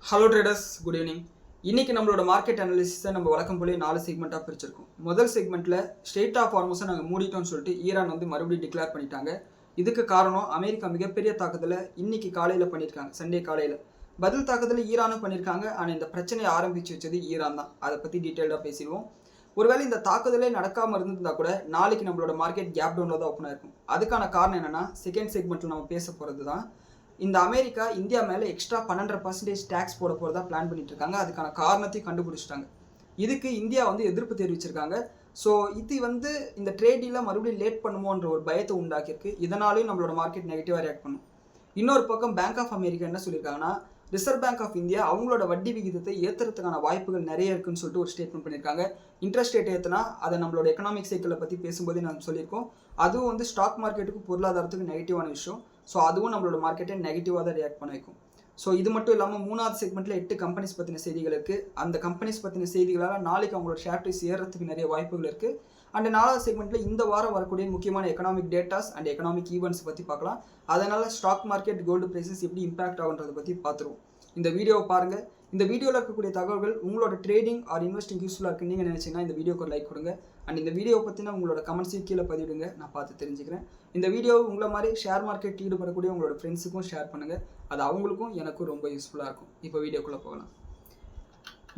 Hello traders, good evening. இன்னைக்கு நம்மளோட market அனாலிசிஸை நம்ம வழக்கம் போல 4 செக்மெண்ட்டாக பிரிச்சிருக்கோம். முதல் செக்மெண்ட்டில் ஸ்ட்ரெயிட் ஆஃப் ஹார்மஸை நாங்கள் மூடிட்டோம்னு சொல்லிட்டு ஈரான் வந்து மறுபடியும் டிக்ளேர் பண்ணிட்டாங்க. இதுக்கு காரணம் அமெரிக்கா மிகப்பெரிய தாக்குதலை இன்னைக்கு காலையில் பண்ணியிருக்காங்க, சண்டே காலையில். பதில் தாக்குதலை ஈரானும் பண்ணியிருக்காங்க. ஆனால் இந்த பிரச்சனையை ஆரம்பித்து வச்சது ஈரான் தான். அதை பற்றி டீட்டெயில்டாக பேசிடுவோம். ஒருவேளை இந்த தாக்குதலே நடக்காமல் இருந்திருந்தா கூட நாளைக்கு நம்மளோட மார்க்கெட் கேப் டவுனில் தான் ஓப்பன் ஆயிருக்கும். அதுக்கான காரணம் என்னென்னா, செகண்ட் செக்மெண்ட்டில் நம்ம பேச போகிறது தான் இந்த அமெரிக்கா இந்தியா மேலே எக்ஸ்ட்ரா 12% டேக்ஸ் போட போகிறதா பிளான் பண்ணிட்டு இருக்காங்க. அதுக்கான காரணத்தையும் கண்டுபிடிச்சிட்டாங்க. இதுக்கு இந்தியா வந்து எதிர்ப்பு தெரிவிச்சிருக்காங்க. ஸோ இது வந்து இந்த ட்ரேடில் மறுபடியும் லேட் பண்ணுமோன்ற ஒரு பயத்தை உண்டாக்கியிருக்கு. இதனாலையும் நம்மளோட மார்க்கெட் நெகட்டிவாக ரியாக்ட் பண்ணும். இன்னொரு பக்கம் பேங்க் ஆஃப் அமெரிக்கா என்ன சொல்லியிருக்காங்கன்னா, ரிசர்வ் பேங்க் ஆஃப் இந்தியா அவங்களோட வட்டி விகிதத்தை ஏற்றுறதுக்கான வாய்ப்புகள் நிறைய இருக்குன்னு சொல்லிட்டு ஒரு ஸ்டேட்மெண்ட் பண்ணியிருக்காங்க. இன்ட்ரெஸ்ட் ரேட் ஏற்றினா அதை நம்மளோட எக்கனாமிக் சைக்கிளை பற்றி பேசும்போதே நான் சொல்லியிருக்கோம். அதுவும் வந்து ஸ்டாக் மார்க்கெட்டுக்கு பொருளாதாரத்துக்கு நெகட்டிவான விஷயம். ஸோ அதுவும் நம்மளோட மார்க்கெட்டை நெகட்டிவாக தான் ரியாக்ட் பண்ண வைக்கும். ஸோ இது மட்டும் இல்லாமல் மூணாவது செக்மெண்ட்டில் 8 கம்பெனிஸ் பற்றின செய்திகள் இருக்குது. அந்த கம்பெனிஸ் பற்றின செய்திகளால் நாளைக்கு அவங்களோட ஷேர் ப்ரைஸ் ஏறுறதுக்கு நிறைய வாய்ப்புகள் இருக்குது. அண்ட் 4வது செக்மெண்ட்டில் இந்த வாரம் வரக்கூடிய முக்கியமான economic datas and economic events பற்றி பார்க்கலாம். அதனால் ஸ்டாக் மார்க்கெட், கோல்டு ப்ரைஸஸ் எப்படி இம்பாக்ட் ஆகுன்றதை பற்றி பார்த்துருவோம். இந்த வீடியோவை பாருங்கள். இந்த வீடியோவில் இருக்கக்கூடிய தகவல்கள் உங்களோட ட்ரேடிங் ஆர் இன்வெஸ்டிங் யூஸ்ஃபுல்லாக இருக்குன்னு நீங்கள் நினச்சிங்கன்னா இந்த வீடியோக்கு ஒரு லைக் கொடுங்க. அண்ட் இந்த வீடியோ பற்றின உங்களோட கமெண்ட்ஸையும் கீழே பதிவிடுங்க, நான் பார்த்து தெரிஞ்சுக்கிறேன். இந்த வீடியோ உங்களை மாதிரி ஷேர் மார்க்கெட் ஈடுபடக்கூடிய உங்களோட ஃப்ரெண்ட்ஸுக்கும் ஷேர் பண்ணுங்கள். அது அவங்களுக்கும் எனக்கும் ரொம்ப யூஸ்ஃபுல்லாக இருக்கும். இப்போ வீடியோக்குள்ளே போகலாம்.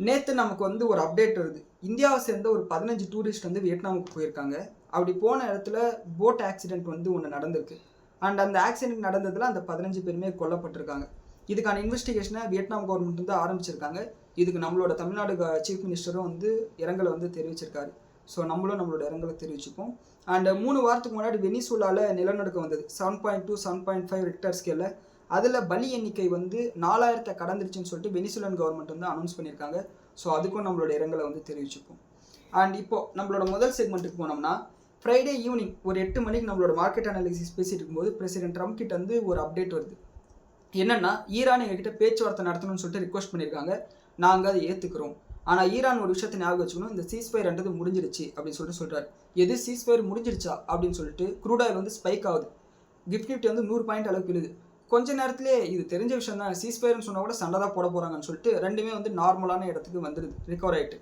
நேற்று நமக்கு வந்து ஒரு அப்டேட் வருது. இந்தியாவை சேர்ந்த ஒரு 15 டூரிஸ்ட் வந்து வியட்நாமுக்கு போயிருக்காங்க. அப்படி போன இடத்துல போட் ஆக்சிடென்ட் வந்து ஒன்று நடந்திருக்கு. அண்ட் அந்த ஆக்சிடென்ட் நடந்ததில் அந்த 15 பேருமே கொல்லப்பட்டிருக்காங்க. இதுக்கான இன்வெஸ்டிகேஷனை வியட்நாம் கவர்மெண்ட் வந்து ஆரம்பிச்சிருக்காங்க. இதுக்கு நம்மளோட தமிழ்நாடு சீஃப் மினிஸ்டரும் வந்து இரங்கலை வந்து தெரிவிச்சிருக்காரு. ஸோ நம்மளும் நம்மளோட இரங்கலை தெரிவிச்சுப்போம். அண்ட் 3 வாரத்துக்கு முன்னாடி வெனிசுலாவில் நிலநடுக்கம் வந்தது. 7.2 7.5 ரிக்டர் ஸ்கேலில். அதில் பலி எண்ணிக்கை வந்து 4000 கடந்துருச்சுன்னு சொல்லிட்டு வெனிசுலன் கவர்மெண்ட் வந்து அனௌன்ஸ் பண்ணியிருக்காங்க. ஸோ அதுக்கும் நம்மளோட இரங்கலை வந்து தெரிவிச்சுப்போம். அண்ட் இப்போது நம்மளோட முதல் செக்மெண்ட்டுக்கு போனோம்னா, ஃப்ரைடே ஈவினிங் ஒரு 8 மணிக்கு நம்மளோட மார்க்கெட் அனாலிசிஸ் பேசிட்டு இருக்கும்போது பிரசிடென்ட் ட்ரம்ப் கிட்ட வந்து ஒரு அப்டேட் வருது. என்னென்னா, ஈரான் எங்ககிட்ட பேச்சுவார்த்தை நடத்தணும்னு சொல்லிட்டு ரிக்வஸ்ட் பண்ணியிருக்காங்க. நாங்கள் அதை ஏற்றுக்கிறோம். ஆனால் ஈரான் ஒரு விஷயத்தை ஞாபகம் வச்சுக்கணும், இந்த சீஸ்ஃபயர்ன்றது முடிஞ்சிருச்சு அப்படின்னு சொல்லிட்டு சொல்கிறார். எது சீஸ்ஃபயர் முடிஞ்சிருச்சா அப்படின்னு சொல்லிட்டு க்ரூட் ஆயில் வந்து ஸ்பைக் ஆகுது. நிஃப்டி வந்து 100 பாயிண்ட் அளவுக்கு இழுது. கொஞ்ச நேரத்திலே இது தெரிஞ்ச விஷயம் தான், சீஸ்ஃபயர்னு சொன்னால் கூட சண்டை தான் போட போகிறாங்கன்னு சொல்லிட்டு ரெண்டுமே வந்து நார்மலான இடத்துக்கு வந்துடுது, ரிகவர் ஆகிட்டு.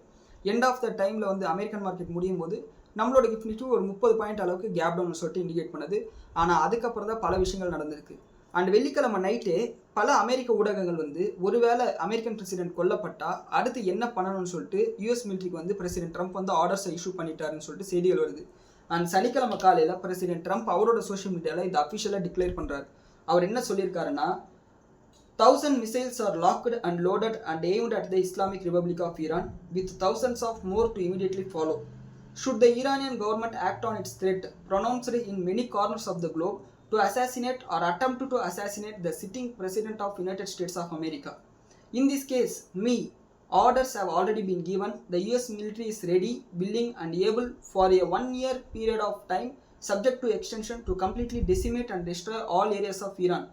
எண்ட் ஆஃப் த டைமில் வந்து அமெரிக்கன் மார்க்கெட் முடியும் போது நம்மளோட நிஃப்டி ஒரு 30 பாயிண்ட் அளவுக்கு கேப் டவுன் சொல்லிட்டு இண்டிகேட் பண்ணுது. ஆனால் அதுக்கப்புறம் தான் பல விஷயங்கள் நடந்திருக்கு. அண்ட் வெள்ளிக்கிழமை நைட்டே பல அமெரிக்க ஊடகங்கள் வந்து ஒருவேளை அமெரிக்கன் பிரசிடென்ட் கொல்லப்பட்டா அடுத்து என்ன பண்ணணும்னு சொல்லிட்டு யூஎஸ் மிலிட்ரிக்கு வந்து பிரசிடென்ட் ட்ரம்ப் வந்து ஆர்டர்ஸை இஷ்யூ பண்ணிட்டாருன்னு சொல்லிட்டு செய்திகள் வருது. அண்ட் சனிக்கிழமை காலையில் பிரசிடென்ட் ட்ரம்ப் அவரோட சோஷியல் மீடியாவில் இதை அஃபிஷியலாக டிக்ளேர் பண்ணுறாரு. அவர் என்ன சொல்லியிருக்காருன்னா, 1000 missiles are locked and loaded and aimed at the Islamic Republic of Iran, with thousands of more to immediately follow. Should the Iranian government act on its threat pronounced in many corners of the globe to assassinate or attempt to assassinate the sitting president of United States of America. In this case, orders have already been given. The US military is ready, willing and able for a 1-year period of time, subject to extension, to completely decimate and destroy all areas of Iran.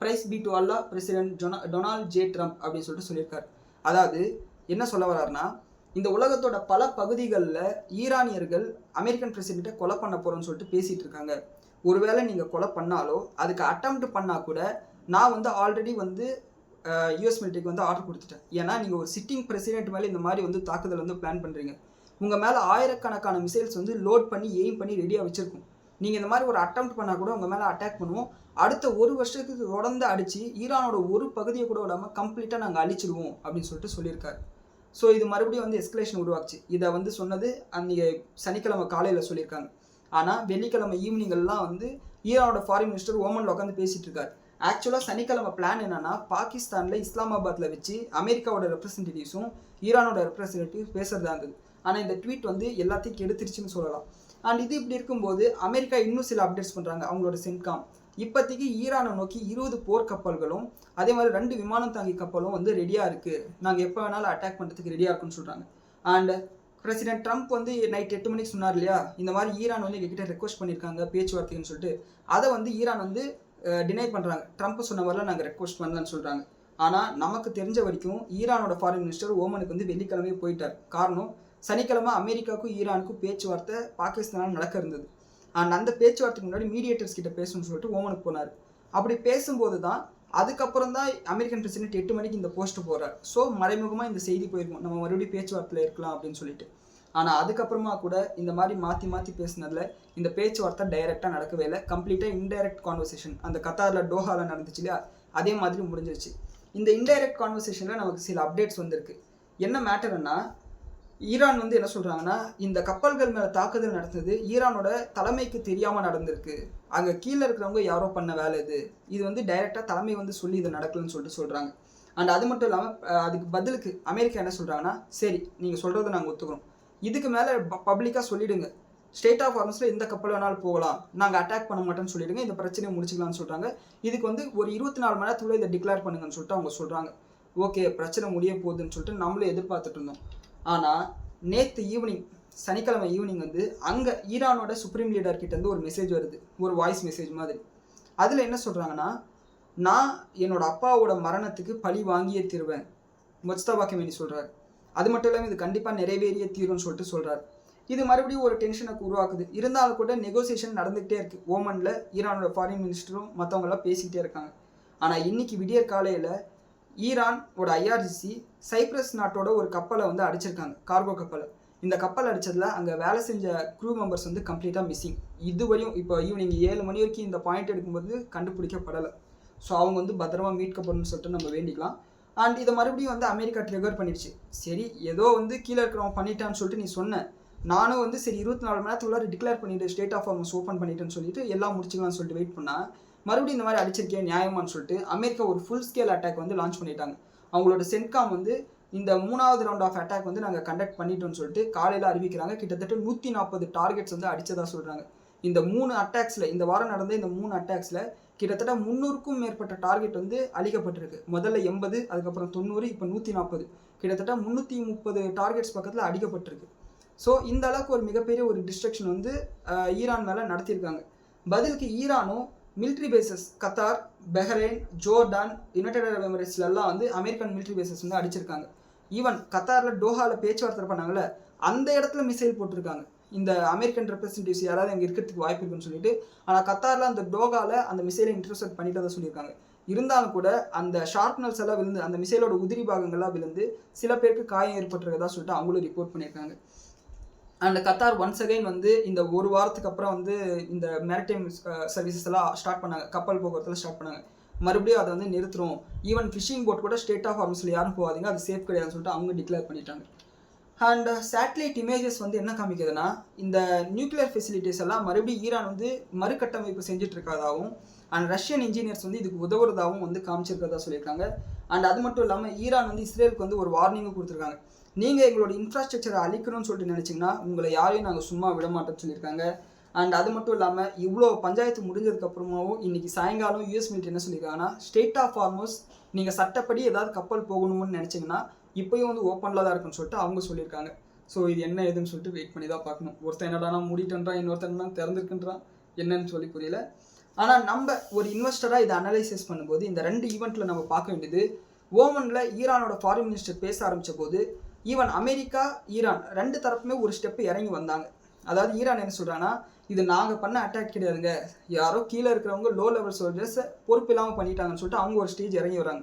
Praise be to Allah, President Donald J. Trump அப்படின்னு சொல்லிட்டு சொல்லியிருக்காரு. அதாவது என்ன சொல்ல வர்றாருன்னா, இந்த உலகத்தோட பல பகுதிகளில் ஈரானியர்கள் அமெரிக்கன் பிரசிடென்ட்டை கொலை பண்ண போகிறோன்னு சொல்லிட்டு பேசிகிட்டு இருக்காங்க. ஒருவேளை நீங்கள் கொலை பண்ணாலோ அதுக்கு அட்டெம்ப்ட் பண்ணால் கூட நான் வந்து ஆல்ரெடி வந்து யூஎஸ் மிலிட்ரிக்கு வந்து ஆர்டர் கொடுத்துட்டேன். ஏன்னா நீங்கள் ஒரு சிட்டிங் பிரசிடென்ட் மேலே இந்த மாதிரி வந்து தாக்குதல் வந்து பிளான் பண்ணுறீங்க. உங்கள் மேலே ஆயிரக்கணக்கான மிசைல்ஸ் வந்து லோட் பண்ணி எய்ம் பண்ணி ரெடியாக வச்சுருக்கும். நீங்கள் இந்த மாதிரி ஒரு அட்டெம்ப்ட் பண்ணால் கூட உங்கள் மேலே அட்டாக் பண்ணுவோம். அடுத்த 1 வருஷத்துக்கு தொடர்ந்து அடித்து ஈரானோட ஒரு பகுதியை கூட விடாமல் கம்ப்ளீட்டாக நாங்கள் அழிச்சிடுவோம் அப்படின்னு சொல்லிட்டு சொல்லியிருக்காரு. ஸோ இது மறுபடியும் வந்து எஸ்கலேஷன் உருவாச்சு. இதை வந்து சொன்னது அன்றைக்கி சனிக்கிழமை காலையில் சொல்லியிருக்காங்க. ஆனால் வெள்ளிக்கிழமை ஈவினிங்கெல்லாம் வந்து ஈரானோட ஃபாரின் மினிஸ்டர் ஓமனில் உட்காந்து பேசிகிட்டு இருக்காரு. ஆக்சுவலாக சனிக்கிழமை பிளான் என்னென்னா, பாகிஸ்தானில் இஸ்லாமாபாத்தில் வச்சு அமெரிக்காவோட ரெப்ரஸன்டேட்டிவ்ஸும் ஈரானோட ரெப்ரஸன்டேட்டிவ் பேசுகிறதா இருந்தது. ஆனால் இந்த ட்வீட் வந்து எல்லாத்தையும் கெடுத்துருச்சுன்னு சொல்லலாம். அண்ட் இது இப்படி இருக்கும்போது அமெரிக்கா இன்னும் சில அப்டேட்ஸ் பண்ணுறாங்க. அவங்களோட சென்காம் இப்போதைக்கு ஈரானை நோக்கி 20 போர் கப்பல்களும் அதே மாதிரி 2 விமானம் தாங்கி கப்பலும் வந்து ரெடியாக இருக்குது, நாங்கள் எப்போ வேணாலும் அட்டாக் பண்ணுறதுக்கு ரெடியாக இருக்குன்னு சொல்கிறாங்க. அண்ட் பிரசிடென்ட் ட்ரம்ப் வந்து நைட் 8 மணிக்கு சொன்னார் இல்லையா, இந்த மாதிரி ஈரான் வந்து எங்ககிட்ட ரெக்வஸ்ட் பண்ணியிருக்காங்க பேச்சுவார்த்தைன்னு சொல்லிட்டு. அதை வந்து ஈரான் வந்து டினை பண்ணுறாங்க. ட்ரம்ப் சொன்ன மாதிரிலாம் நாங்கள் ரெக்வஸ்ட் பண்ணலன்னு சொல்கிறாங்க. ஆனால் நமக்கு தெரிஞ்ச வரைக்கும் ஈரானோட ஃபாரின் மினிஸ்டர் ஓமனுக்கு வந்து வெள்ளிக்கிழமையே போயிட்டார். காரணம், சனிக்கிழமை அமெரிக்காவுக்கும் ஈரானுக்கும் பேச்சுவார்த்தை பாகிஸ்தானால் நடக்க இருந்தது. அண்ட் அந்த பேச்சுவார்த்தைக்கு முன்னாடி மீடியேட்டர்ஸ் கிட்ட பேசணும்னு சொல்லிட்டு ஓமனுக்கு போனார். அப்படி பேசும்போது தான் அதுக்கப்புறம் தான் அமெரிக்கன் பிரசிடென்ட் 8 மணிக்கு இந்த போஸ்ட் போடுறாரு. ஸோ மறைமுகமாக இந்த செய்தி போயிருக்கும், நம்ம மறுபடியும் பேச்சுவார்த்தையில் இருக்கலாம் அப்படின்னு சொல்லிட்டு. ஆனால் அதுக்கப்புறமா கூட இந்த மாதிரி மாற்றி மாற்றி பேசினதில் இந்த பேச்சுவார்த்தை டைரெக்டாக நடக்கவே இல்லை. கம்ப்ளீட்டாக இன்டைரக்ட் கான்வர்சேஷன் அந்த கத்தாரில் டோஹாவில் நடந்துச்சு இல்லையா, அதே மாதிரி முடிஞ்சிருச்சு. இந்த இன்டைரக்ட் கான்வர்சேஷனில் நமக்கு சில அப்டேட்ஸ் வந்திருக்கு. என்ன மேட்டர்னா, ஈரான் வந்து என்ன சொல்கிறாங்கன்னா, இந்த கப்பல்கள் மேலே தாக்குதல் நடந்தது ஈரானோட தலைமைக்கு தெரியாமல் நடந்திருக்கு, அங்கே கீழே இருக்கிறவங்க யாரோ பண்ண வேலை இது வந்து டைரெக்டாக தலைமை வந்து சொல்லி இது நடக்கலன்னு சொல்லிட்டு சொல்கிறாங்க. அண்ட் அது மட்டும் இல்லாமல் அதுக்கு பதிலுக்கு அமெரிக்கா என்ன சொல்கிறாங்கன்னா, சரி நீங்கள் சொல்கிறத நாங்கள் ஒத்துக்கிறோம், இதுக்கு மேலே பப்ளிக்காக சொல்லிவிடுங்க, ஸ்டேட் ஆஃப் ஹார்மஸில் எந்த கப்பல் வேணாலும் போகலாம், நாங்கள் அட்டாக் பண்ண மாட்டோம்னு சொல்லிவிடுங்க, இந்த பிரச்சனையை முடிச்சுக்கலாம்னு சொல்கிறாங்க. இதுக்கு வந்து ஒரு 24 மணி நேரத்துக்குள்ளே இதை டிக்ளேர் பண்ணுங்கன்னு சொல்லிட்டு அவங்க சொல்கிறாங்க. ஓகே, பிரச்சனை முடிய போகுதுன்னு சொல்லிட்டு நம்மளும் எதிர்பார்த்துட்டு இருந்தோம். ஆனால் நேற்று ஈவினிங், சனிக்கிழமை ஈவினிங் வந்து அங்கே ஈரானோட சுப்ரீம் லீடர் கிட்டேருந்து ஒரு மெசேஜ் வருது, ஒரு வாய்ஸ் மெசேஜ் மாதிரி. அதில் என்ன சொல்கிறாங்கன்னா, நான் என்னோட அப்பாவோட மரணத்துக்கு பழி வாங்கியே தீருவேன், முஜ்தபா கெமேனி சொல்கிறார். அது மட்டும் இல்லாமல் இது கண்டிப்பாக நிறைவேறிய தீரும்னு சொல்லிட்டு சொல்கிறார். இது மறுபடியும் ஒரு டென்ஷனுக்கு உருவாக்குது. இருந்தாலும் கூட நெகோசியேஷன் நடந்துகிட்டே இருக்குது. ஓமனில் ஈரானோட ஃபாரின் மினிஸ்டரும் மற்றவங்களாம் பேசிக்கிட்டே இருக்காங்க. ஆனால் இன்னைக்கு விடியற் காலையில் ஈரானோட IRGC சைப்ரஸ் நாட்டோட ஒரு கப்பலை வந்து அடிச்சிருக்காங்க, கார்கோ கப்பலை. இந்த கப்பல் அடித்ததில் அங்கே வேலை செஞ்ச க்ரூ மெம்பர்ஸ் வந்து கம்ப்ளீட்டாக மிஸ்ஸிங். இதுவரையும் இப்போ ஈவினிங் 7 மணி வரைக்கும் இந்த பாயிண்ட் எடுக்கும்போது கண்டுபிடிக்கப்படலை. ஸோ அவங்க வந்து பத்திரமா மீட்கப்படணும்னு சொல்லிட்டு நம்ம வேண்டிக்கலாம். அண்ட் இதை மறுபடியும் வந்து அமெரிக்கா ட்ரிகர் பண்ணிடுச்சு. சரி, ஏதோ வந்து கீழே இருக்கிறவங்க பண்ணிட்டான்னு சொல்லிட்டு நீ சொன்ன, நானும் வந்து சரி 24 மணி நேரத்துக்குள்ளார டிக்ளேர் பண்ணிவிட்டு ஸ்டேட் ஆஃப் ஹார்மஸ் ஓப்பன் பண்ணிட்டேன்னு சொல்லிட்டு எல்லாம் முடிச்சுக்கலாம்னு சொல்லிட்டு வெயிட் பண்ணால், மறுபடியும் இந்த மாதிரி அடிச்சிருக்கேன் நியாயமானு சொல்லிட்டு அமெரிக்கா ஒரு ஃபுல் ஸ்கேல் அட்டாக் வந்து லான்ச் பண்ணிட்டாங்க. அவங்களோட சென்காம் வந்து இந்த 3வது ரவுண்ட் ஆஃப் அட்டாக் வந்து நாங்கள் கண்டக்ட் பண்ணிட்டோம்னு சொல்லிட்டு காலையில் அறிவிக்கிறாங்க. கிட்டத்தட்ட 140 டார்கெட்ஸ் வந்து அடித்ததாக சொல்கிறாங்க. இந்த 3 அட்டாக்ஸில், இந்த வாரம் நடந்த இந்த 3 அட்டாக்ஸில் கிட்டத்தட்ட 300க்கும் மேற்பட்ட டார்கெட் வந்து அழிக்கப்பட்டிருக்கு. முதல்ல 80, அதுக்கப்புறம் 90, இப்போ 140, கிட்டத்தட்ட 330 டார்கெட்ஸ் பக்கத்தில் அடிக்கப்பட்டிருக்கு. ஸோ இந்த அளவுக்கு ஒரு மிகப்பெரிய ஒரு டிஸ்ட்ரக்ஷன் வந்து ஈரான் மேலே நடத்தியிருக்காங்க. பதிலுக்கு ஈரானும் military bases Qatar, Bahrain, Jordan, united Arab எமிரேட்ஸ்லாம் வந்து அமெரிக்கன் மிலிட்ரி பேசஸ் வந்து அடிச்சிருக்காங்க. ஈவன் கத்தாரில் டோஹாவில் பேச்சுவார்த்தை பண்ணாங்கல்ல, அந்த இடத்துல மிசைல் போட்டிருக்காங்க. இந்த அமெரிக்கன் ரெப்ரஸன்டேட்டிவ்ஸ் யாராவது அங்கே இருக்கிறதுக்கு வாய்ப்பு இருக்குன்னு சொல்லிட்டு. ஆனால் கத்தாரில் அந்த டோகாவில் அந்த மிசைலை இன்டர்செப்ட் பண்ணிட்டு தான் சொல்லியிருக்காங்க. இருந்தாலும் கூட அந்த ஷார்ப்னர்ஸ் எல்லாம் விழுந்து, அந்த மிசைலோட உதிரி பாகங்கள்லாம் விழுந்து சில பேருக்கு காயம் ஏற்பட்டிருக்கதா சொல்லிட்டு அவங்களும் ரிப்போர்ட் பண்ணியிருக்காங்க. அண்ட் கத்தார் ஒன்ஸ் அகைன் வந்து இந்த ஒரு வாரத்துக்கு அப்புறம் வந்து இந்த மேரிடைம் சர்வீசஸ் எல்லாம் ஸ்டார்ட் பண்ணாங்க, கப்பல் போக்குவரத்தில் ஸ்டார்ட் பண்ணாங்க. மறுபடியும் அதை வந்து நிறுத்துறோம், ஈவன் ஃபிஷிங் போட் கூட ஸ்டேட் ஆஃப் ஹார்மஸில் யாரும் போகாதீங்க, அது சேஃப் கிடையாதுன்னு சொல்லிட்டு அவங்க டிக்ளேர் பண்ணிட்டாங்க. அண்ட் சேட்டலைட் இமேஜஸ் வந்து என்ன காமிக்குதுன்னா, இந்த நியூக்ளியர் ஃபெசிலிட்டிஸ் எல்லாம் மறுபடியும் ஈரான் வந்து மறுகட்டமைப்பு செஞ்சுட்டு இருக்காதாகவும் அண்ட் ரஷ்யன் இன்ஜினியர்ஸ் வந்து இதுக்கு உதவுறதாகவும் வந்து காமிச்சிருக்கிறதா சொல்லியிருக்காங்க. அண்ட் அது மட்டும் இல்லாமல் ஈரான் வந்து இஸ்ரேலுக்கு வந்து ஒரு வார்னிங்கும் கொடுத்துருக்காங்க. நீங்கள் எங்களோட இன்ஃப்ராஸ்ட்ரக்சரை அழிக்கணும்னு சொல்லிட்டு நினச்சிங்கன்னா உங்களை யாரையும் நாங்கள் சும்மா விட மாட்டோம்னு சொல்லியிருக்காங்க. அண்ட் அது மட்டும் இல்லாமல் இவ்வளோ பஞ்சாயத்து முடிஞ்சதுக்கப்புறமாவும் இன்றைக்கி சாயங்காலம் யூஎஸ் மிலிட்ரி என்ன சொல்லியிருக்காங்கன்னா, ஸ்டேட் ஆஃப் ஹார்மஸ் நீங்கள் சட்டப்படி ஏதாவது கப்பல் போகணும்னு நினச்சிங்கன்னா இப்போயும் வந்து ஓப்பனில் தான் இருக்குன்னு சொல்லிட்டு அவங்க சொல்லியிருக்காங்க. ஸோ இது என்ன ஏதுன்னு சொல்லிட்டு வெயிட் பண்ணி தான் பார்க்கணும். ஒருத்தன் என்னடானா மூடிட்டுன்றான், இன்னொருத்தன் திறந்துருக்குன்றான், என்னன்னு சொல்லி புரியல. ஆனால் நம்ம ஒரு இன்வெஸ்டராக இதை அனலைசிஸ் பண்ணும்போது இந்த 2 ஈவெண்ட்டில் நம்ம பார்க்க வேண்டியது, ஓமனில் ஈரானோட ஃபாரின் மினிஸ்டர் பேச ஆரம்பித்த போது ஈவன் அமெரிக்கா, ஈரான் 2 தரப்புமே ஒரு ஸ்டெப்பு இறங்கி வந்தாங்க. அதாவது ஈரான் என்ன சொல்கிறாங்கன்னா, இது நாங்கள் பண்ண அட்டாக் கிடையாதுங்க, யாரோ கீழே இருக்கிறவங்க லோ லெவல் சோல்ஜர்ஸை பொறுப்பு இல்லாமல் பண்ணிட்டாங்கன்னு சொல்லிட்டு அவங்க ஒரு ஸ்டேஜ் இறங்கி வராங்க.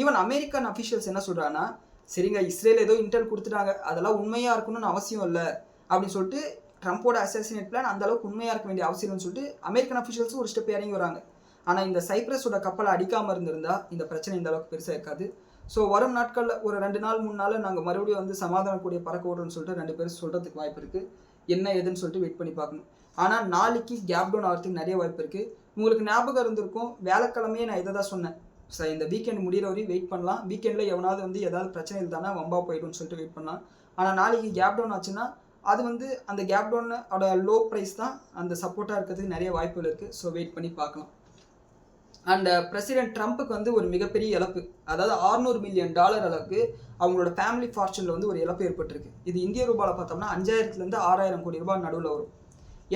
ஈவன் அமெரிக்கன் அஃபிஷியல்ஸ் என்ன சொல்கிறாங்கன்னா, சரிங்க இஸ்ரேல் ஏதோ இன்டெல் கொடுத்துட்டாங்க, அதெல்லாம் உண்மையாக இருக்கணும்னு அவசியம் இல்லை அப்படின்னு சொல்லிட்டு ட்ரம்ப்போட அசாசினேட் பிளான் அந்த அளவுக்கு உண்மையாக இருக்க வேண்டிய அவசியம்னு சொல்லிட்டு அமெரிக்கன் அஃபிஷியல்ஸும் ஒரு ஸ்டெப் இறங்கி வராங்க. ஆனால் இந்த சைப்ரஸோட கப்பலை அடிக்காமல் இருந்திருந்தால் இந்த பிரச்சனை இந்த அளவுக்கு பெருசாக இருக்காது. ஸோ வரும் நாட்களில் ஒரு 2 நாள் 3 நாள் நாங்கள் மறுபடியும் வந்து சமாதான கூடிய பறக்க விடுறோம்னு சொல்லிட்டு 2 பேரும் சொல்கிறதுக்கு வாய்ப்பு இருக்குது. என்ன ஏதுன்னு சொல்லிட்டு வெயிட் பண்ணி பார்க்கணும். ஆனால் நாளைக்கு கேப் டவுன் ஆகிறதுக்கு நிறைய வாய்ப்பு இருக்குது. உங்களுக்கு ஞாபகம் இருந்திருக்கும், வியாழக்கிழமையே நான் இதை தான் சொன்னேன், சார் இந்த வீக்கெண்ட் முடிகிற வரையும் வெயிட் பண்ணலாம், வீக்கெண்டில் எவனாவது வந்து ஏதாவது பிரச்சனை இருந்தானா வம்பா போய்டும்னு சொல்லிட்டு வெயிட் பண்ணலாம். ஆனால் நாளைக்கு கேப் டவுன் ஆச்சுன்னா அது வந்து அந்த கேப் டவுனோட லோ ப்ரைஸ் தான் அந்த சப்போர்ட்டாக இருக்கிறதுக்கு நிறைய வாய்ப்புகள் இருக்குது. ஸோ வெயிட் பண்ணி பார்க்கலாம். அண்ட் பிரசிடென்ட் ட்ரம்ப்புக்கு வந்து ஒரு மிகப்பெரிய இழப்பு, அதாவது $600 மில்லியன் அளவுக்கு அவங்களோட ஃபேமிலி ஃபார்ச்சூனில் வந்து ஒரு இழப்பு ஏற்பட்டிருக்கு. இது இந்திய ரூபாயில் பார்த்தோம்னா 5000 6,000 கோடி ரூபாய் நடுவில் வரும்.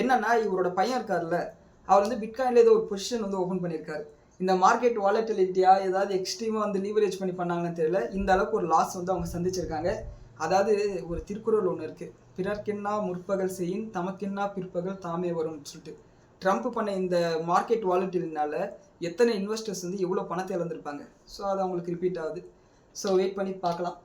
என்னன்னா, இவரோட பையன் இருக்கார்ல, அவர் வந்து பிட்காயினில் ஏதோ ஒரு பொசிஷன் வந்து ஓப்பன் பண்ணியிருக்காரு. இந்த மார்க்கெட் வாலட்டிலிட்டியாக ஏதாவது எக்ஸ்ட்ரீமாக வந்து லீவரேஜ் பண்ணி பண்ணாங்கன்னு தெரியல, இந்த அளவுக்கு ஒரு லாஸ் வந்து அவங்க சந்திச்சிருக்காங்க. அதாவது ஒரு திருக்குறள் ஒன்று இருக்குது, பிறர்க்கின்னா முற்பகல் செய்யின் தமக்கின்னா பிற்பகல் தாமே வரும்னு சொல்லிட்டு. ட்ரம்ப் பண்ண இந்த மார்க்கெட் வாலட்டிலினால எத்தனை இன்வெஸ்டர்ஸ் வந்து எவ்வளோ பணத்தை இழந்திருப்பாங்க. ஸோ அது அவங்களுக்கு ரிப்பீட் ஆகுது. ஸோ வெயிட் பண்ணி பார்க்கலாம்.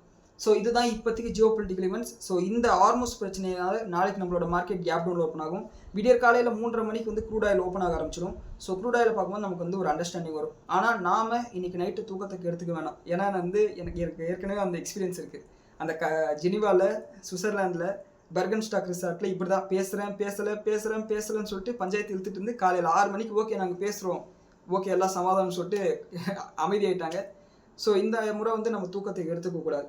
ஸோ இதுதான் இப்போதைக்கு ஜியோ பொலிட்டிக்கல் இவெண்ட்ஸ். ஸோ இந்த ஹார்மோஸ் பிரச்சனையால் நாளைக்கு நம்மளோட மார்க்கெட் கேப் டவுன் ஓப்பன் ஆகும். விடியற் காலையில் 3:30 மணிக்கு வந்து க்ரூட் ஆயில் ஓப்பன் ஆக ஆரம்பிச்சிடும். ஸோ க்ரூட் ஆயில் பார்க்கும்போது நமக்கு வந்து ஒரு அண்டர்ஸ்டாண்டிங் வரும். ஆனால் நாம் இன்னைக்கு நைட்டு தூக்கத்துக்கு எடுத்துக்க வேணாம். ஏன்னா வந்து எனக்கு ஏற்கனவே அந்த எக்ஸ்பீரியன்ஸ் இருக்குது. அந்த ஜெனிவாவில் சுவிட்சர்லாந்தில் பர்கன் ஸ்டாக் ரிசார்ட்டில் இப்படி தான் பேசுகிறேன்னு சொல்லிட்டு பஞ்சாயத்து இழுத்துட்டு இருந்து காலையில் 6 மணிக்கு ஓகே நாங்கள் பேசுகிறோம், ஓகே எல்லாம் சமாதானம் சொல்லிட்டு அமைதியாயிட்டாங்க. ஸோ இந்த முறை வந்து நம்ம தூக்கத்துக்கு எடுத்துக்கக்கூடாது.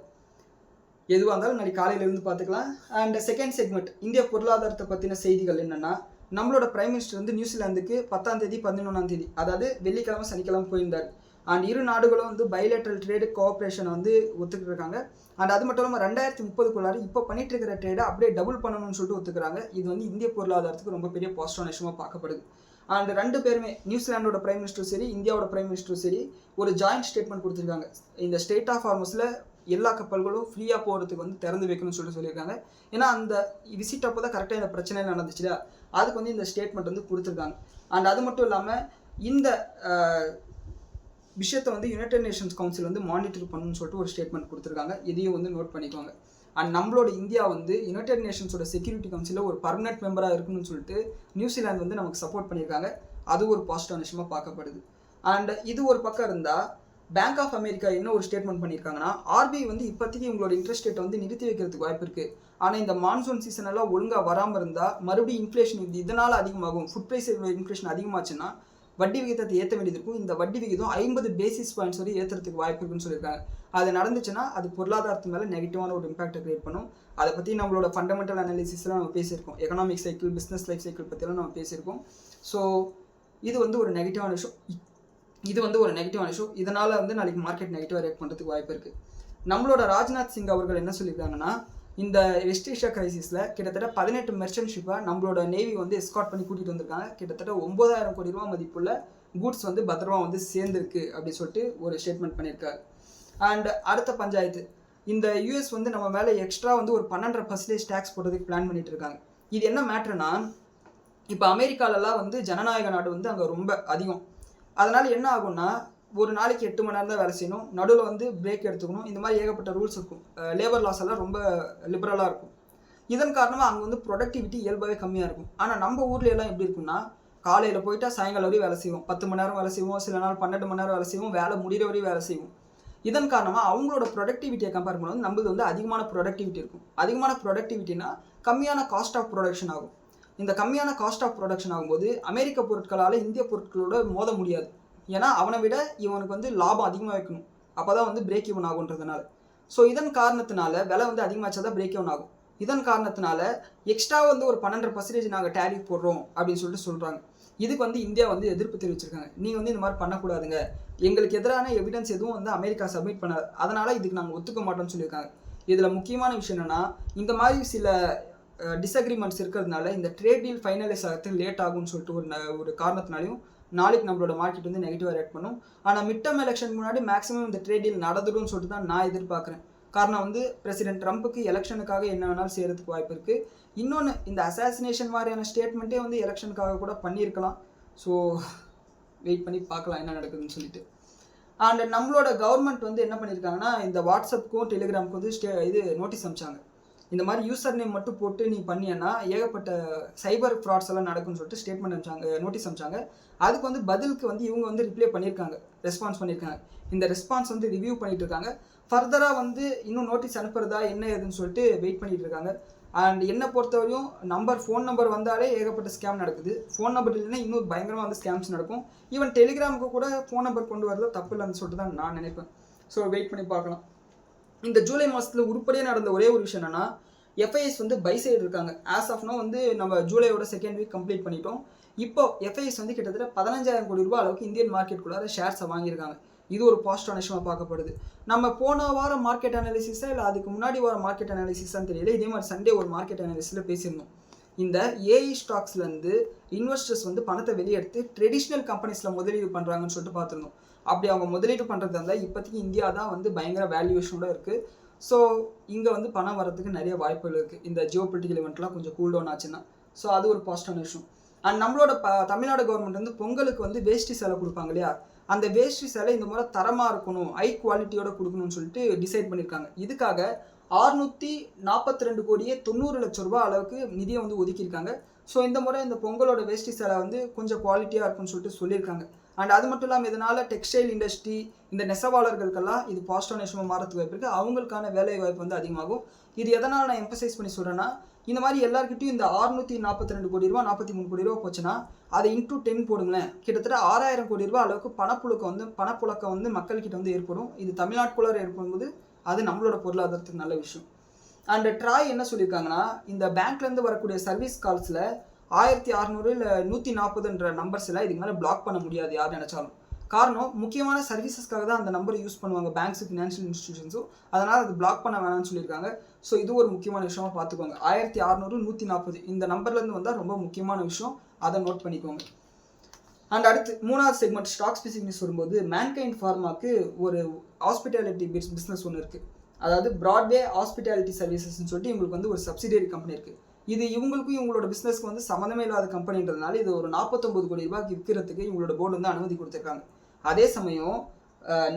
எதுவாக இருந்தாலும் நாளைக்கு காலையிலேருந்து பார்த்துக்கலாம். அண்ட் செகண்ட் செக்மெண்ட் இந்திய பொருளாதாரத்தை பற்றின செய்திகள் என்னென்னா, நம்மளோட பிரைம் மினிஸ்டர் வந்து நியூசிலாந்துக்கு 10ஆம் தேதி 11ஆம் தேதி அதாவது வெள்ளிக்கிழமை சனிக்கிழமை போயிருந்தார். அண்ட் இரு நாடுகளும் வந்து பைலேட்ரல் ட்ரேடு கோஆப்ரேஷனை வந்து ஒத்துக்கிட்டு இருக்காங்க. அண்ட் அது மட்டும் இல்லாமல் 2030 இப்போ பண்ணிட்டு இருக்கிற ட்ரேடை அப்படியே டபுள் பண்ணணும்னு சொல்லிட்டு ஒத்துக்கிறாங்க. இது வந்து இந்திய பொருளாதாரத்துக்கு ரொம்ப பெரிய பாசிட்டிவான விஷயமா பார்க்கப்படுது. அண்ட் 2 பேருமே நியூசிலாண்டோட பிரைம் மினிஸ்டரும் சரி இந்தியாவோட பிரைம் மினிஸ்டரும் சரி ஒரு ஜாயிண்ட் ஸ்டேட்மெண்ட் கொடுத்துருக்காங்க. இந்த ஸ்டேட் ஆஃப் ஹார்மஸில் எல்லா கப்பல்களும் ஃப்ரீயாக போகிறதுக்கு வந்து திறந்து வைக்கணும்னு சொல்லியிருக்காங்க. ஏன்னா அந்த விசிட் அப்போ தான் கரெக்டாக இந்த பிரச்சனை நடந்துச்சுல, அதுக்கு வந்து இந்த ஸ்டேட்மெண்ட் வந்து கொடுத்துருக்காங்க. அண்ட் அது மட்டும் இல்லாமல் இந்த விஷயத்தை வந்து யுனைடெட் நேஷன்ஸ் கவுன்சில் வந்து மானிட்டர் பண்ணணும்னு சொல்லிட்டு ஒரு ஸ்டேட்மெண்ட் கொடுத்துருக்காங்க. இதையும் வந்து நோட் பண்ணிக்கோங்க. அண்ட் நம்மளோட இந்தியா வந்து யுனைடெட் நேஷன்ஸோட செக்யூரிட்டி கவுன்சிலில் ஒரு பர்மனெண்ட் மெம்பராக இருக்கணும்னு சொல்லிட்டு நியூசிலாந்து வந்து நமக்கு சப்போர்ட் பண்ணியிருக்காங்க. அது ஒரு பாசிட்டிவான விஷயமாக பார்க்கப்படுது. அண்ட் இது ஒரு பக்கம் இருந்தால் பேங்க் ஆஃப் அமெரிக்கா என்ன ஒரு ஸ்டேட்மெண்ட் பண்ணியிருக்காங்கன்னா, ஆர்பிஐ வந்து இப்போதைக்கு உங்களோட இன்ட்ரெஸ்ட் ரேட்டை வந்து நிறுத்தி வைக்கிறதுக்கு வாய்ப்பு இருக்குது. ஆனால் இந்த மான்சூன் சீசன் எல்லாம் ஒழுங்காக வராமல் இருந்தால் மறுபடியும் இன்ஃப்ளேஷன் இதனால் அதிகமாகும். ஃபுட் ப்ரைஸ் இன்ஃப்ளேஷன் அதிகமாச்சுன்னா வட்டி விகிதத்தை ஏற்ற வேண்டியது இருக்கும். இந்த வட்டி விகிதம் 50 பேசிஸ் பாயிண்ட்ஸ் வரை ஏற்றுறதுக்கு வாய்ப்பு இருக்குன்னு சொல்லியிருக்காங்க. அது நடந்துச்சுன்னா அது பொருளாதாரத்து மேலே நெகட்டிவான ஒரு இம்பாக்டை கிரியேட் பண்ணும். அதை பற்றி நம்மளோட ஃபண்டமெண்டல் அனாலிசிஸ்லாம் நம்ம பேசியிருக்கோம். Economic cycle, business life cycle பற்றியெல்லாம் நம்ம பேசியிருக்கோம். ஸோ இது வந்து ஒரு நெகட்டிவான விஷயம். இதனால் வந்து நாளைக்கு மார்க்கெட் நெகட்டிவாக ரியாக்ட் பண்ணுறதுக்கு வாய்ப்பு இருக்குது. நம்மளோட ராஜ்நாத் சிங் அவர்கள் என்ன சொல்லியிருக்காங்கன்னா, இந்த வெஸ்ட் ஏஷியா கிரைசிஸில் கிட்டத்தட்ட 18 மெர்ச்சன்ட் ஷிப்பை நம்மளோட நேவி வந்து எஸ்கார்ட் பண்ணி கூட்டிகிட்டு வந்திருக்காங்க. கிட்டத்தட்ட 9,000 கோடி ரூபா மதிப்புள்ள கூட்ஸ் வந்து பத்திரமா வந்து சேர்ந்துருக்கு அப்படின்னு சொல்லிட்டு ஒரு ஸ்டேட்மெண்ட் பண்ணியிருக்காரு. அண்ட் அடுத்த பஞ்சாயத்து, இந்த யூஎஸ் வந்து நம்ம மேலே எக்ஸ்ட்ரா வந்து ஒரு 12% டேக்ஸ் போடுறதுக்கு பிளான் பண்ணிட்டு இருக்காங்க. இது என்ன மேட்ருனா, இப்போ அமெரிக்காலலாம் வந்து ஜனநாயக நாடு வந்து அங்கே ரொம்ப அதிகம். அதனால் என்ன ஆகும்னா, ஒரு நாளைக்கு 8 மணி நேரம் தான் வேலை செய்யணும், நடுவில் வந்து பிரேக் எடுத்துக்கணும். இந்த மாதிரி ஏகப்பட்ட ரூல்ஸ் இருக்கும். லேபர் லாஸ் எல்லாம் ரொம்ப லிபரலாக இருக்கும். இதன் காரணமாக அங்கே வந்து ப்ரொடக்டிவிட்டி இயல்பாகவே கம்மியாக இருக்கும். ஆனால் நம்ம ஊரில் எல்லாம் எப்படி இருக்குன்னா, காலையில் போயிட்டா சாயங்காலம் வரையும் வேலை செய்வோம், 10 மணி நேரம் வேலை செய்வோம், சில நாள் 12 மணி நேரம் வேலை செய்வோம், வேலை முடிகிற வரையும் வேலை செய்வோம். இதன் காரணமாக அவங்களோட ப்ரொடக்டிவிட்டியை கம்பேர் பண்ணும்போது நம்மளுக்கு வந்து அதிகமான ப்ரொடக்டிவிட்டி இருக்கும். அதிகமான ப்ரொடக்டிவிட்டினா கம்மியான காஸ்ட் ஆஃப் ப்ரொடக்ஷன் ஆகும். இந்த கம்மியான காஸ்ட் ஆஃப் ப்ரொடக்ஷன் ஆகும்போது அமெரிக்க பொருட்களால் இந்திய பொருட்களோட மோத முடியாது. ஏன்னா அவனை விட இவனுக்கு வந்து லாபம் அதிகமாக வைக்கணும், அப்போ தான் வந்து பிரேக் ஈவன் ஆகுன்றதுனால. ஸோ இதன் காரணத்தினால விலை வந்து அதிகமாச்சா தான் பிரேக் ஈவன் ஆகும். இதன் காரணத்தினால எக்ஸ்ட்ரா வந்து ஒரு 12% நாங்கள் டேரிஃப் போடுறோம் அப்படின்னு சொல்லிட்டு சொல்கிறாங்க. இதுக்கு வந்து இந்தியா வந்து எதிர்ப்பு தெரிவிச்சிருக்காங்க. நீங்கள் வந்து இந்த மாதிரி பண்ணக்கூடாதுங்க, எங்களுக்கு எதிரான எவிடன்ஸ் எதுவும் வந்து அமெரிக்கா சப்மிட் பண்ணாது, அதனால் இதுக்கு நாங்கள் ஒத்துக்க மாட்டோம்னு சொல்லியிருக்காங்க. இதில் முக்கியமான விஷயம் என்னென்னா, இந்த மாதிரி சில டிஸ்அக்ரிமெண்ட்ஸ் இருக்கிறதுனால இந்த ட்ரேட் டீல் ஃபைனலைஸ் ஆகிறதுக்கு லேட் ஆகும்னு சொல்லிட்டு ஒரு காரணத்தினாலையும் நாளைக்கு நம்மளோட மார்க்கெட் வந்து நெகட்டிவாக ரியாக்ட் பண்ணும். ஆனால் மிட் டர்ம் எலெக்ஷனுக்கு முன்னாடி மேக்ஸிமம் இந்த ட்ரேட் டீல் நடந்துடும்னு சொல்லிட்டு தான் நான் எதிர்பார்க்குறேன். காரணம் வந்து பிரசிடென்ட் ட்ரம்ப்புக்கு எலெக்ஷனுக்காக என்ன வேணாலும் செய்கிறதுக்கு வாய்ப்பு இருக்குது. இன்னொன்று, இந்த அசாசினேஷன் மாதிரியான ஸ்டேட்மெண்ட்டே வந்து எலெக்ஷனுக்காக கூட பண்ணியிருக்கலாம். ஸோ வெயிட் பண்ணி பார்க்கலாம் என்ன நடக்குதுன்னு சொல்லிட்டு. அண்ட் நம்மளோட கவர்மெண்ட் வந்து என்ன பண்ணியிருக்காங்கன்னா, இந்த வாட்ஸ்அப்புக்கும் டெலிகிராமுக்கும் வந்து இது நோட்டீஸ் அனுப்பிச்சாங்க. இந்த மாதிரி யூசர் நேம் மட்டும் போட்டு நீ பண்ணியன்னா ஏகப்பட்ட சைபர் ஃப்ராட்ஸ் எல்லாம் நடக்கும்னு சொல்லிட்டு ஸ்டேட்மெண்ட் அனுப்பிச்சாங்க, நோட்டீஸ் அனுப்பிச்சாங்க. அதுக்கு வந்து பதிலுக்கு வந்து இவங்க வந்து ரிப்ளை பண்ணியிருக்காங்க, ரெஸ்பான்ஸ் பண்ணியிருக்காங்க. இந்த ரெஸ்பான்ஸ் வந்து ரிவ்யூ பண்ணிட்டு இருக்காங்க. ஃபர்தராக வந்து இன்னும் நோட்டீஸ் அனுப்புறதா என்ன ஏதுன்னு சொல்லிட்டு வெயிட் பண்ணிட்டு இருக்காங்க. அண்ட் என்னை பொறுத்தவரையும் ஃபோன் நம்பர் வந்தாலே ஏகப்பட்ட ஸ்கேம் நடக்குது. ஃபோன் நம்பர் இல்லைன்னா இன்னும் பயங்கரமாக வந்து ஸ்கேம்ஸ் நடக்கும். ஈவன் டெலிகிராமுக்கு கூட ஃபோன் நம்பர் கொண்டு வரல தப்பு இல்லைன்னு சொல்லிட்டு தான் நான் நினைப்பேன். ஸோ வெயிட் பண்ணி பார்க்கலாம். இந்த ஜூலை மாதத்தில் உருப்படியாக நடந்த ஒரே ஒரு விஷயம் என்னென்னா, எஃப்ஐஎஸ் வந்து பை சைடு இருக்காங்க. ஆஸ் ஆஃப் நோ வந்து நம்ம ஜூலையோட செகண்ட் வீக் கம்ப்ளீட் பண்ணிட்டோம். இப்போ எஃப்ஐஎஸ் வந்து கிட்டத்தட்ட 15,000 கோடி ரூபாய் அளவுக்கு இந்தியன் மார்க்கெட்டுக்குள்ளார ஷேர்ஸை வாங்கியிருக்காங்க. இது ஒரு பாசிட்டிவான விஷயமாக பார்க்கப்படுது. நம்ம போன வாரம் மார்க்கெட் அனாலிசிஸாக இல்லை அதுக்கு முன்னாடி வாரம் மார்க்கெட் அனாலிசிஸான்னு தெரியல, இதே மாதிரி சண்டே ஒரு மார்க்கெட் அனாலிசிஸில் பேசியிருந்தோம். இந்த ஏஐ ஸ்டாக்ஸ்லேருந்து இன்வெஸ்டர்ஸ் வந்து பணத்தை வெளியெடுத்து ட்ரெடிஷ்னல் கம்பெனிஸில் முதலீடு பண்ணுறாங்கன்னு சொல்லிட்டு பார்த்துருந்தோம். அப்படி அவங்க முதலீடு பண்ணுறதா இருந்தால் இப்போதைக்கு இந்தியா தான் வந்து பயங்கர வேல்யூவேஷனோட இருக்குது. ஸோ இங்கே வந்து பணம் வரதுக்கு நிறைய வாய்ப்புகள் இருக்குது. இந்த ஜியோ பொலிட்டிக்கல் இவெண்ட்லாம் கொஞ்சம் கூல் டவுன் ஆச்சுன்னா. ஸோ அது ஒரு பாசிட்டிவான விஷயம். அண்ட் நம்மளோட தமிழ்நாடு கவர்மெண்ட் வந்து பொங்கலுக்கு வந்து வேஷ்டி சேலை கொடுப்பாங்க இல்லையா, அந்த வேஷ்டி சேலை இந்த முறை தரமாக இருக்கணும், ஹை குவாலிட்டியோட கொடுக்கணும்னு சொல்லிட்டு டிசைட் பண்ணியிருக்காங்க. இதுக்காக 642 கோடியே 90 லட்சம் ரூபாய் அளவுக்கு நிதியை வந்து ஒதுக்கியிருக்காங்க. ஸோ இந்த முறை இந்த பொங்கலோட வேஷ்டி சேலை வந்து கொஞ்சம் குவாலிட்டியாக இருக்குன்னு சொல்லிட்டு சொல்லியிருக்காங்க. அண்ட் அது மட்டும் இல்லாமல் இதனால் டெக்ஸ்டைல் இண்டஸ்ட்ரி, இந்த நெசவாளர்களுக்கெல்லாம் இது பாசிட்டிவ் விஷயமாக மாறத்துக்கு வாய்ப்பு இருக்குது. அவங்களுக்கான வேலை வாய்ப்பு வந்து அதிகமாகும். இது எதனால் நான் எம்பசைஸ் பண்ணி சொல்கிறேன்னா, இந்த மாதிரி எல்லாருக்கிட்டையும் இந்த 642 கோடி ரூபா 43 கோடி ரூபா போச்சுன்னா அதை இன்டூ 10 போடுங்களேன், கிட்டத்தட்ட 6000 கோடி ரூபா அளவுக்கு பணப்புழக்கம் வந்து மக்கள்கிட்ட வந்து ஏற்படும். இது தமிழ்நாட்டுக்குள்ளார ஏற்படும்போது அது நம்மளோட பொருளாதாரத்துக்கு நல்ல விஷயம். அண்ட் ட்ராய் என்ன சொல்லியிருக்காங்கன்னா, இந்த பேங்க்லேருந்து வரக்கூடிய சர்வீஸ் கால்ஸில் 1600 இல்லை 140ன்ற நம்பர்ஸ் எல்லாம் இதுக்கு மேலே பிளாக் பண்ண முடியாது யார் நினச்சாலும். காரணம், முக்கியமான சர்வீசஸ்க்காக தான் அந்த நம்பரை யூஸ் பண்ணுவாங்க பேங்க்ஸு, ஃபினான்ஷியல் இன்ஸ்டிடியூஷன்ஸும். அதனால் அது பிளாக் பண்ண வேணாம்னு சொல்லியிருக்காங்க. ஸோ இது ஒரு முக்கியமான விஷயமா பார்த்துக்கோங்க. 1600 140 இந்த நம்பர்லேருந்து வந்தால் ரொம்ப முக்கியமான விஷயம், அதை நோட் பண்ணிக்கோங்க. அண்ட் அடுத்து 3வது செக்மெண்ட் ஸ்டாக் ஸ்பெசிஃபிக் நியூஸ் வரும்போது, மேன்கைண்ட் ஃபார்மாக்கு ஒரு ஹாஸ்பிட்டாலிட்டி பிஸ்னஸ் ஒன்று இருக்குது. அதாவது பிராட்வே ஹாஸ்பிட்டாலிட்டி சர்வீசஸ்ன்னு சொல்லிட்டு இவங்களுக்கு வந்து ஒரு சப்சிடியரி கம்பெனி இருக்குது. இது இவங்களுக்கும் இவங்களோட பிஸ்னஸ்க்கு வந்து சம்மந்தமே இல்லாத கம்பெனின்றதுனால இது ஒரு 49 கோடி ரூபாய்க்கு விற்கிறதுக்கு இவங்களோட போர்டு வந்து அனுமதி கொடுத்துருக்காங்க. அதே சமயம்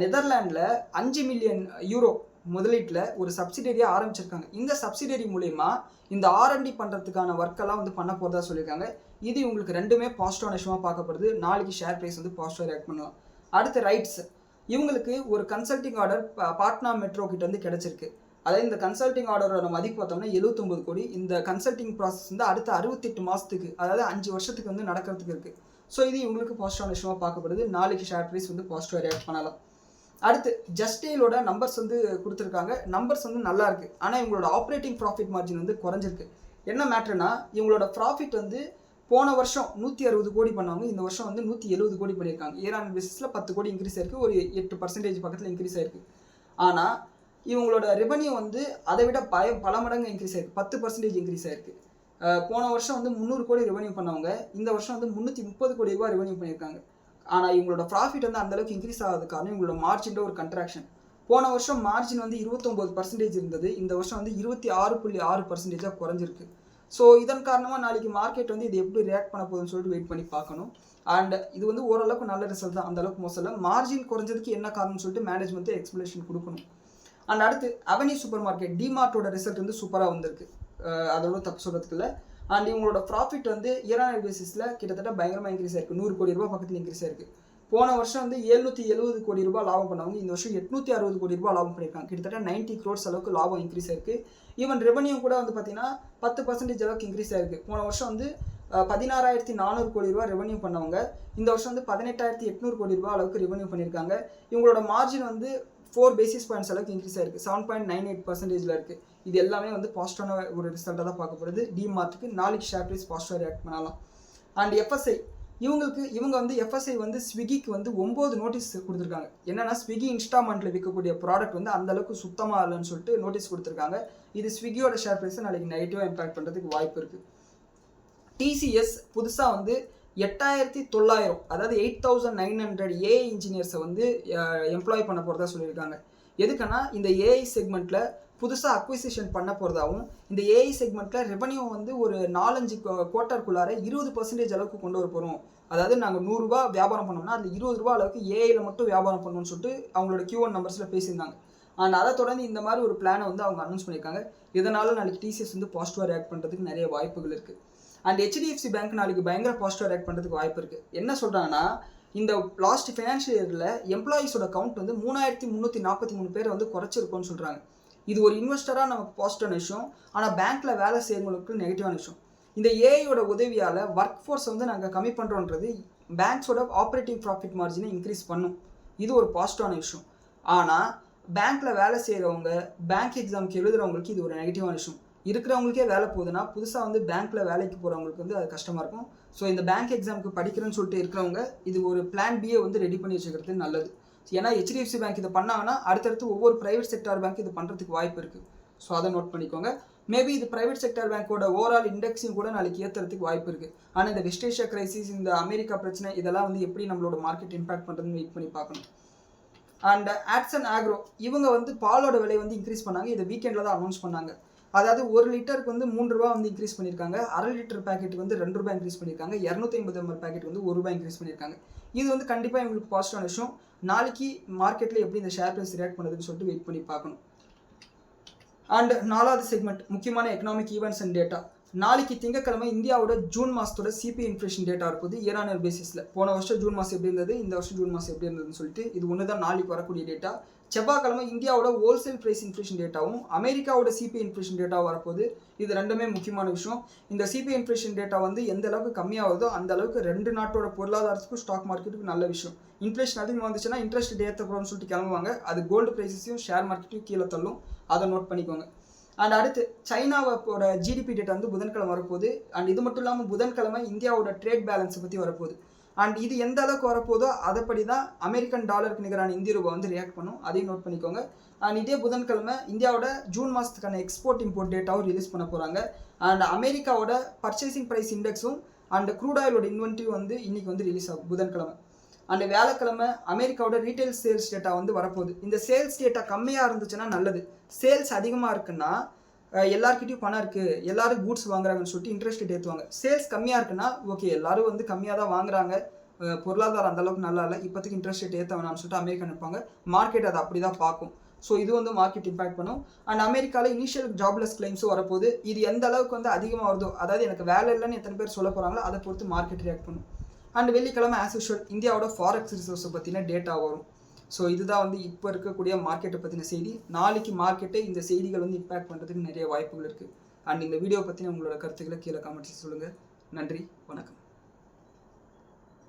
நெதர்லாண்டில் 5 மில்லியன் யூரோ முதலீட்டில் ஒரு சப்சிடரியாக ஆரம்பிச்சிருக்காங்க. இந்த சப்சிடரி மூலயமா இந்த R&D பண்ணுறதுக்கான ஒர்க்கெல்லாம் வந்து பண்ண போகிறதா சொல்லியிருக்காங்க. இது இவங்களுக்கு ரெண்டுமே பாசிட்டிவான விஷயமாக பார்க்கப்படுது. நாளைக்கு ஷேர் ப்ரைஸ் வந்து பாசிட்டிவாக ரியாக்ட் பண்ணலாம். அடுத்து ரைட்ஸ், இவங்களுக்கு ஒரு கன்சல்டிங் ஆர்டர் பாட்னா மெட்ரோ கிட்ட வந்து கிடச்சிருக்கு. அதாவது இந்த கன்சல்டிங் ஆர்டரோட மதிப்பு பார்த்தோம்னா 79 கோடி. இந்த கன்சல்டிங் ப்ராசஸ் வந்து அடுத்த 68 மாதத்துக்கு, அதாவது 5 வருஷத்துக்கு வந்து நடக்கிறதுக்கு இருக்குது. ஸோ இது இவங்களுக்கு பாசிட்டிவான விஷயமாக பார்க்கப்படுது. நாளைக்கு ஷேர் ப்ரைஸ் வந்து பாசிட்டிவாக ரியாக்ட் பண்ணலாம். அடுத்து ஜஸ்டேலோட நம்பர்ஸ் வந்து கொடுத்துருக்காங்க. நம்பர்ஸ் வந்து நல்லா இருக்குது. ஆனால் இவங்களோட ஆப்ரேட்டிங் ப்ராஃபிட் மார்ஜின் வந்து குறைஞ்சிருக்கு. என்ன மேட்ருனா, இவங்களோட ப்ராஃபிட் வந்து போன வருஷம் 160 கோடி பண்ணவங்க இந்த வருஷம் வந்து 170 கோடி பண்ணியிருக்காங்க. இயர் பேசிஸில் 10 கோடி இன்க்ரீஸ் ஆயிருக்கு, ஒரு 8% பக்கத்தில் இன்க்ரீஸ் ஆயிருக்கு. ஆனால் இவங்களோட ரெவன்யூ வந்து அதை விட பல மடங்கு இன்க்ரீஸ் ஆயிருக்கு, 10% இன்க்ரீஸ் ஆயிருக்கு. போன வருஷம் வந்து 300 கோடி ரெவன்யூ பண்ணவங்க இந்த வருஷம் வந்து 330 கோடி ரூபாய் ரெவன்யூ பண்ணியிருக்காங்க. ஆனால் இவங்களோட ப்ராஃபிட் வந்து அந்தளவுக்கு இன்க்ரீஸ் ஆகாத காரணம் இவங்களோட மார்ஜின் ஒரு கண்ட்ராக்ஷன். போன வருஷம் மார்ஜின் வந்து 29% இருந்தது, இந்த வருஷம் வந்து 26.6% குறைஞ்சிருக்கு. ஸோ இதன் காரணமாக நாளைக்கு மார்க்கெட் வந்து இது எப்படி ரியாக்ட் பண்ண போகுதுன்னு சொல்லிட்டு வெயிட் பண்ணி பார்க்கணும். அண்ட் இது வந்து ஓரளவுக்கு நல்ல ரிசல்ட் தான், அந்தளவுக்கு மோசம் இல்லை. மார்ஜின் குறைஞ்சதுக்கு என்ன காரணம்னு சொல்லிட்டு மேனேஜ்மெண்ட் எக்ஸ்பிளேஷன் கொடுக்கணும். அண்ட் அடுத்து அவென்யூ சூப்பர் மார்க்கெட் டிமார்ட்டோட ரிசல்ட் வந்து சூப்பராக வந்திருக்கு, அதோட தப்பு சொல்கிறதுக்கு இல்லை. அண்ட் இவங்களோட ப்ராஃபிட் வந்து இயர் பேசிஸில் கிட்டத்தட்ட பயங்கரமாக இன்க்ரீஸ் ஆயிருக்கு, 100 கோடி ரூபாய் பக்கத்தில் இன்க்ரீஸ் ஆயிருக்கு. போன வருஷம் வந்து 770 கோடி ரூபாய் லாபம் பண்ணவங்க இந்த வருஷம் 860 கோடி ரூபாய் லாபம் பண்ணியிருக்காங்க. கிட்டத்தட்ட 90 crores அளவுக்கு லாபம் இன்க்ரீஸ் ஆயிருக்கு. ஈவன் ரெவன்யூ கூட வந்து பார்த்தீங்கன்னா 10% அளவுக்கு இன்க்ரீஸ் ஆயிருக்கு. போன வருஷம் வந்து 16,400 கோடி ரூபாய் ரெவன்யூ பண்ணவங்க இந்த வருஷம் வந்து 18,800 கோடி ரூபாய் அளவுக்கு ரெவன்யூ பண்ணியிருக்காங்க. இவங்களோட மார்ஜின் வந்து 4 basis points அளவுக்கு இன்க்ரீஸ் ஆயிருக்கு, 7.98% இருக்குது. இது எல்லாமே வந்து பாசிட்டிவான ஒரு ரிசல்ட்டாக தான் பார்க்கப்படுது. டிமார்ட்டுக்கு நாளைக்கு ஷேர் ப்ரைஸ் பாசிட்டிவாக ரியாக்ட் பண்ணலாம். அண்ட் எஃப்எஸ்ஐ, இவங்க வந்து எஃப்எஸ்ஐ வந்து ஸ்விக்கிக்கு வந்து 9 நோட்டீஸ் கொடுத்துருக்காங்க. என்னன்னா, ஸ்விக்கி இன்ஸ்டால்மெண்ட்டில் விற்கக்கூடிய ப்ராடக்ட் வந்து அந்தளவுக்கு சுத்தமாக இல்லைன்னு சொல்லிட்டு நோட்டீஸ் கொடுத்துருக்காங்க. இது ஸ்விக்கியோட ஷேர் ப்ரைஸை நாளைக்கு நெகட்டிவாக இம்பாக்ட் பண்ணுறதுக்கு வாய்ப்பு இருக்குது. டிசிஎஸ் புதுசாக வந்து 8,900, அதாவது 8,900 ஏஐ இன்ஜினியர்ஸை வந்து எம்ப்ளாய் பண்ண போகிறதா சொல்லியிருக்காங்க. எதுக்குன்னா, இந்த ஏஐ செக்மெண்ட்டில் புதுசாக அக்விசிஷன் பண்ண போகிறதாவும், இந்த ஏஐ செக்மெண்ட்டில் ரெவன்யூ வந்து ஒரு 4-5 குவார்ட்டருக்குள்ளார 20% அளவுக்கு கொண்டு வர போகிறோம். அதாவது நாங்கள் 100 ரூபா வியாபாரம் பண்ணோம்னா அதில் 20 ரூபா அளவுக்கு ஏஐயில் மட்டும் வியாபாரம் பண்ணணும்னு சொல்லிட்டு அவங்களோட Q1 நம்பர்ஸில் பேசியிருந்தாங்க. அண்ட் அதை தொடர்ந்து இந்த மாதிரி ஒரு பிளானை வந்து அவங்க அனௌன்ஸ் பண்ணியிருக்காங்க. இதனால் நாளைக்கு டிசிஎஸ் வந்து பாசிட்டிவாக ரியாக்ட் பண்ணுறதுக்கு நிறைய வாய்ப்புகள் இருக்குது. அண்ட் HDFC பேங்க் நாளைக்கு பயங்கர பாசிட்டிவாக ரியாக்ட் பண்ணுறதுக்கு வாய்ப்பு இருக்குது. என்ன சொல்கிறாங்கன்னா, இந்த லாஸ்ட் ஃபினான்ஷியல் இயரில் எம்ப்ளாயீஸோட கவுண்ட் வந்து 3,343 பேரை வந்து குறைச்சிருக்கோன்னு சொல்கிறாங்க. இது ஒரு இன்வெஸ்டராக நமக்கு பாசிட்டிவான விஷயம், ஆனால் பேங்க்கில் வேலை செய்கிறவங்களுக்கு நெகட்டிவான விஷயம். இந்த ஏஐயோட உதவியால் ஒர்க் ஃபோர்ஸை வந்து நாங்கள் கம்மி பண்ணுறோன்றது பேங்க்ஸோட ஆப்ரேட்டிங் ப்ராஃபிட் மார்ஜினை இன்க்ரீஸ் பண்ணும். இது ஒரு பாசிட்டிவான விஷயம். ஆனால் பேங்க்கில் வேலை செய்கிறவங்க, பேங்க் எக்ஸாமுக்கு எழுதுகிறவங்களுக்கு இது ஒரு நெகட்டிவான விஷயம். இருக்கிறவங்களுக்கே வேலை போகுதுன்னா புதுசாக வந்து பேங்க்கில் வேலைக்கு போகிறவங்களுக்கு வந்து அது கஷ்டமாக இருக்கும். ஸோ இந்த பேங்க் எக்ஸாமுக்கு படிக்கிறேன்னு சொல்லிட்டு இருக்கிறவங்க இது ஒரு பிளான் பியை வந்து ரெடி பண்ணி வச்சுக்கிறது நல்லது. ஏன்னா HDFC பேங்க் இதை பண்ணாங்கன்னா அடுத்தடுத்து ஒவ்வொரு ப்ரைவேட் செக்டார் பேங்க் இது பண்ணுறதுக்கு வாய்ப்பு இருக்குது. ஸோ அதை நோட் பண்ணிக்கோங்க. மேபி இது ப்ரைவேட் செக்டார் பேங்க்கோட ஓவரால் இண்டெக்ஸையும் கூட நாளைக்கு ஏற்றுறதுக்கு வாய்ப்பு இருக்குது. ஆனால் இந்த வெஸ்ட் ஏஷியா கிரைசிஸ், இந்த அமெரிக்கா பிரச்சனை, இதெல்லாம் வந்து எப்படி நம்மளோட மார்க்கெட் இம்பாக்ட் பண்ணுறதுன்னு வெயிட் பண்ணி பார்க்கணும். அண்ட் ஆட்சன் ஆக்ரோ, இவங்க வந்து பாலோட விலை வந்து இன்க்ரீஸ் பண்ணாங்க. இதை வீக்கெண்டில் தான் அனௌன்ஸ் பண்ணாங்க. அதாவது 1 லிட்டருக்கு வந்து 3 ரூபா வந்து இன்க்ரீஸ் பண்ணியிருக்காங்க. அரை லிட்டர் பேக்கெட்டுக்கு வந்து 2 ரூபாய் இன்க்ரீஸ் பண்ணியிருக்காங்க. 250 ml பேக்கெட் வந்து 1 ரூபாய் இன்க்ரீஸ் பண்ணியிருக்காங்க. இது வந்து கண்டிப்பாக எங்களுக்கு பாசிட்டிவான விஷயம். நாளைக்கு மார்க்கெட்டில் எப்படி இந்த ஷேர் ப்ரைஸ் ரியாக்ட் பண்ணுதுன்னு சொல்லிட்டு வெயிட் பண்ணி பார்க்கணும். அண்ட் 4வது செக்மெண்ட் முக்கியமான எக்கனாமிக் ஈவெண்ட்ஸ் அண்ட் டேட்டா. நாளைக்கு திங்கட்கிழமை இந்தியாவோட ஜூன் மாதத்தோட சிபி இன்ஃப்ளேஷன் டேட்டா இருக்குது இயர் ஆன் இயர் பேசிஸில். போன வருஷம் ஜூன் மாதம் எப்படி இருந்தது, இந்த வருஷம் ஜூன் மாதம் எப்படி இருந்ததுன்னு சொல்லிட்டு இது ஒன்று தான் நாளைக்கு வரக்கூடிய டேட்டா. செவ்வாய்க்கிழமை இந்தியாவோட ஹோல்சேல் ப்ரைஸ் இன்ஃப்ளேஷன் டேட்டாவும் அமெரிக்காவோட சிபி இன்ஃப்ளேஷன் டேட்டாவும் வரப்போகுது. இது ரெண்டுமே முக்கியமான விஷயம். இந்த சிபி இன்ஃப்ளேஷன் டேட்டா வந்து எந்த அளவுக்கு கம்மியாகுதோ அந்த அளவுக்கு 2 நாட்டோட பொருளாதாரத்துக்கும் ஸ்டாக் மார்க்கெட்டுக்கும் நல்ல விஷயம். இன்ஃப்ளேஷன் அதிகமாக வந்துச்சுன்னா இன்ட்ரெஸ்ட் ரேட் ஏற்றக்கூடாதுன்னு சொல்லிட்டு கிளம்புவாங்க. அது கோல்டு ப்ரைஸஸையும் ஷேர் மார்க்கெட்டையும் கீழே தள்ளும். அதை நோட் பண்ணிக்கோங்க. அண்ட் அடுத்து சைனாவோட ஜிடிபி டேட்டா வந்து புதன்கிழமை வரப்போகுது. அண்ட் இது மட்டும் இல்லாமல் புதன்கிழமை இந்தியாவோட ட்ரேட் பேலன்ஸை பற்றி வரப்போகுது. அண்ட் இது எந்த அளவுக்கு வரப்போதோ அதைப்படி தான் அமெரிக்கன் டாலருக்கு நிகரான இந்திய ரூபா வந்து ரியாக்ட் பண்ணும். அதையும் நோட் பண்ணிக்கோங்க. அண்ட் இதே புதன்கிழமை இந்தியாவோட ஜூன் மாதத்துக்கான எக்ஸ்போர்ட் இம்போர்ட் டேட்டாவும் ரிலீஸ் பண்ண போகிறாங்க. அண்ட் அமெரிக்காவோட பர்ச்சேசிங் ப்ரைஸ் இண்டெக்ஸும் அண்ட் க்ரூட் ஆயிலோட இன்வென்ட்ரி வந்து இன்னைக்கு வந்து ரிலீஸ் ஆகும் புதன்கிழமை. அண்ட் வியாழக்கிழமை அமெரிக்காவோட ரீட்டைல் சேல்ஸ் டேட்டா வந்து வரப்போகுது. இந்த சேல்ஸ் டேட்டா கம்மியாக இருந்துச்சுன்னா நல்லது. சேல்ஸ் அதிகமாக இருக்குன்னா எல்லாருக்கிட்டையும் பணம் இருக்குது, எல்லாரும் கூட்ஸ் வாங்குறாங்கன்னு சொல்லிட்டு இன்ட்ரெஸ்ட் ரேட் ஏற்றுவாங்க. சேல்ஸ் கம்மியாக இருக்குன்னா ஓகே எல்லாரும் வந்து கம்மியாக தான் வாங்குறாங்க, பொருளாதாரம் அந்தளவுக்கு நல்லா இல்லை, இப்போதைக்கு இன்ட்ரெஸ்ட் ரேட் ஏற்ற வேணாம்னு சொல்லிட்டு அமெரிக்கா நினைப்பாங்க. மார்க்கெட் அதை அப்படி தான் பார்க்கும். ஸோ இது வந்து மார்க்கெட் இம்பாக்ட் பண்ணும். அண்ட் அமெரிக்காவில் இனிஷியல் ஜாப்லெஸ் கிளைம்ஸும் வரப்போகுது. இது எந்த அளவுக்கு வந்து அதிகமாக வருதோ, அதாவது எனக்கு வேலை இல்லைன்னு எத்தனை பேர் சொல்ல போகிறாங்களோ அதை பொறுத்து மார்க்கெட் ரியாக்ட் பண்ணும். அண்ட் வெள்ளிக்கிழமை ஆஸ் யூஷுவல் இந்தியாவோட ஃபாரெக்ஸ் ரிசர்வ்ஸை பற்றின டேட்டா வரும். ஸோ இதுதான் வந்து இப்போ இருக்கக்கூடிய மார்க்கெட்டை பற்றின செய்தி. நாளைக்கு மார்க்கெட்டை இந்த செய்திகள் வந்து இம்பாக்ட் பண்ணுறதுக்கு நிறைய வாய்ப்புகள் இருக்குது. அண்ட் இந்த வீடியோ பற்றின உங்களோட கருத்துக்களை கீழே கமெண்ட்ஸில் சொல்லுங்கள். நன்றி, வணக்கம்.